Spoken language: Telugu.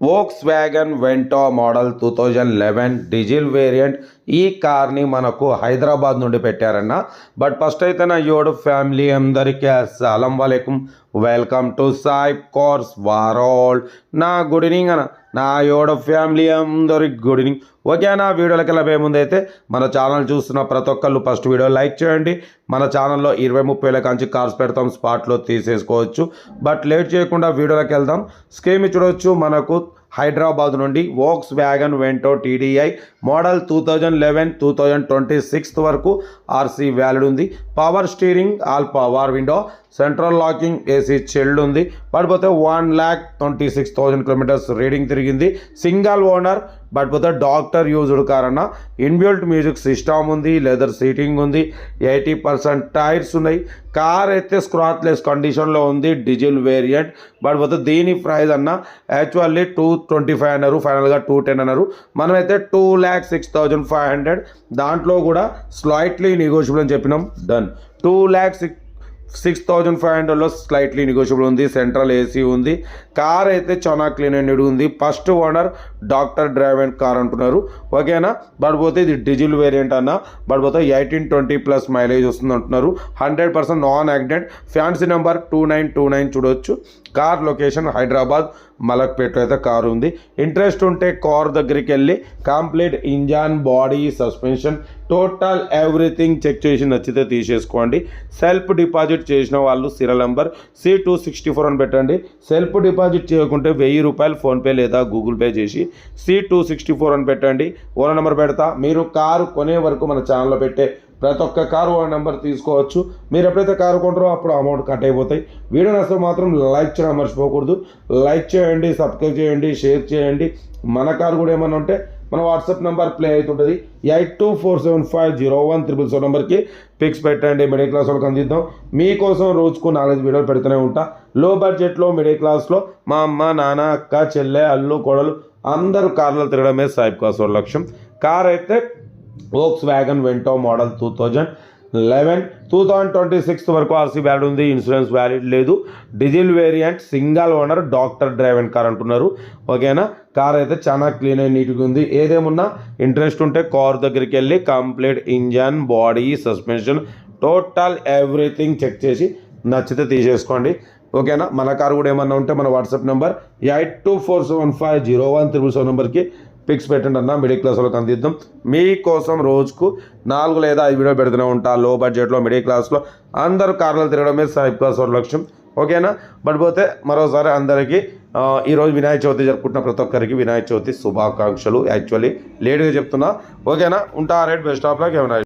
Volkswagen Vento model 2011 diesel variant. ఈ కార్‌ని మనకు హైదరాబాద్ నుండి పెట్టారన్న. బట్ ఫస్ట్ అయితే నా యోడు ఫ్యామిలీ అందరికీ అస్సలం వాలేకుం. Welcome to Sai cars world. నా గుడ్ ఈవినింగ్ అన్న. నా యోడు ఫ్యామిలీ అందరికి గుడ్ ఈవినింగ్. ఓకే అన్న, వీడియోలోకి వెళ్ళబోయే ముందైతే మన ఛానల్ చూస్తున్న ప్రతి ఒక్కళ్ళు ఫస్ట్ వీడియో లైక్ చేయండి. మన ఛానల్లో 20-30 కాంచి కార్స్ పెడతాం, స్పాట్లో తీసేసుకోవచ్చు. బట్ లేట్ చేయకుండా వీడియోలోకి వెళ్దాం. స్కీమ్ చూడవచ్చు. మనకు హైదరాబాద్ నుండి వోక్స్‌వ్యాగన్ వెంటో టీడీఐ మోడల్ 2011-2026 వరకు ఆర్సీ వ్యాలిడ్ ఉంది. Power steering, all power window, central locking, AC chilled ఉంది. పడిపోతే 1,26,000 కిలోమీటర్స్ రీడింగ్ తిరిగింది. Single owner. పడిపోతే డాక్టర్ యూజ్డ్ కార్ అన్న. ఇన్బిల్ట్ మ్యూజిక్ సిస్టమ్ ఉంది, లెదర్ సీటింగ్ ఉంది, 80% టైర్స్ ఉన్నాయి. కార్ అయితే స్క్రాచ్లెస్ కండిషన్లో ఉంది, డీజిల్ వేరియంట్. పడిపోతే దీని ప్రైస్ అన్న యాక్చువల్లీ 225 అన్నారు, ఫైనల్గా 210 అన్నారు. మనమైతే 2,06,500. దాంట్లో కూడా స్లైట్లీ నెగోషియబుల్ అని చెప్పినాం. డన్. 2,06,500లో స్లైట్లీ నెగోషియబుల్ ఉంది. సెంట్రల్ ఏసీ ఉంది. కార్ అయితే చాలా క్లీన్ అండ్ నీట్ ఉంది. First owner doctor drive and car అంటున్నారు. ఓకేనా. పడిపోతే ఇది డీజిల్ వేరియంట్ అన్న. పడిపోతే 18-20+ మైలేజ్ వస్తుంది అంటున్నారు. 100% నాన్ యాక్సిడెంట్. ఫ్యాన్సీ నెంబర్ 2929 చూడవచ్చు. కార్ లొకేషన్ హైదరాబాద్ మలక్పేటలో అయితే కారు ఉంది. ఇంట్రెస్ట్ ఉంటే కార్ దగ్గరికి వెళ్ళి complete engine, body, suspension, total everything check చేసి నచ్చితే తీసేసుకోండి. సెల్ఫ్ డిపాజిట్ చేసిన వాళ్ళు సీరియల్ నెంబర్ C264 అని పెట్టండి. సెల్ఫ్ డిపాజిట్ చేయకుంటే ₹1000 ఫోన్పే లేదా గూగుల్ పే చేసి C264 అని పెట్టండి. ఓనర్ నెంబర్ పెడతా. మీరు కారు కొనే వరకు మన ఛానల్లో పెట్టే ప్రతి ఒక్క కారు ఓనర్ నెంబర్ తీసుకోవచ్చు. మీరు ఎప్పుడైతే కారు కొంటారో అప్పుడు అమౌంట్ కట్ అయిపోతాయి. వీడియో నచ్చితే మాత్రం లైక్ చేయడం మర్చిపోకూడదు. లైక్ చేయండి, సబ్స్క్రైబ్ చేయండి, షేర్ చేయండి. మన కారు కూడా ఏమన్నా ఉంటే మన వాట్సాప్ నెంబర్ ప్లే అవుతుంటుంది. 8247501777 నెంబర్కి పిక్స్ పెట్టండి. మిడిల్ క్లాస్ వాళ్ళకి అందిద్దాం. మీకోసం రోజుకు 4-5 వీడియోలు పెడుతూనే ఉంటా. లో బడ్జెట్లో, మిడిల్ క్లాస్లో మా అమ్మ, నాన్న, అక్క, చెల్లె, అల్లు, కోడలు అందరూ కార్లో తిరగడమే సాయి కార్స్ వాళ్ళ లక్ష్యం. కార్ అయితే వోక్స్‌వ్యాగన్ వెంటో మోడల్ 2026 వరకు ఆర్సీ వ్యాలిడ్ ఉంది. ఇన్సూరెన్స్ వ్యాలిడ్ లేదు. Diesel variant, single owner, doctor drive and car అంటున్నారు. ఓకేనా. కార్ అయితే చాలా క్లీన్ అండ్ నీట్గా ఉంది. ఏదేమున్నా ఇంట్రెస్ట్ ఉంటే కార్ దగ్గరికి వెళ్ళి complete engine, body, suspension, total everything check చేసి నచ్చితే తీసేసుకోండి. ఓకేనా. మన కారు కూడా ఏమన్నా ఉంటే మన వాట్సాప్ నెంబర్ 8247501777 నెంబర్కి పిక్స్ పెట్టండి అన్న. మిడిల్ క్లాస్ వాళ్ళకి అందిద్దాం. మీకోసం రోజుకు 4 లేదా 5 వీడియో పెడుతూనే ఉంటా. లో బడ్జెట్లో, మిడిల్ క్లాస్లో అందరూ కార్లలో తిరగడమే సాయి కార్స్ వాళ్ళ లక్ష్యం. ఓకేనా. పడిపోతే మరోసారి అందరికీ ఈరోజు వినాయక చవితి జరుపుకుంటున్న ప్రతి ఒక్కరికి వినాయక చవితి శుభాకాంక్షలు. యాక్చువల్లీ లేట్గా చెప్తున్నా. ఓకేనా. ఉంటా. రైట్. Best of luck. ఏమైనా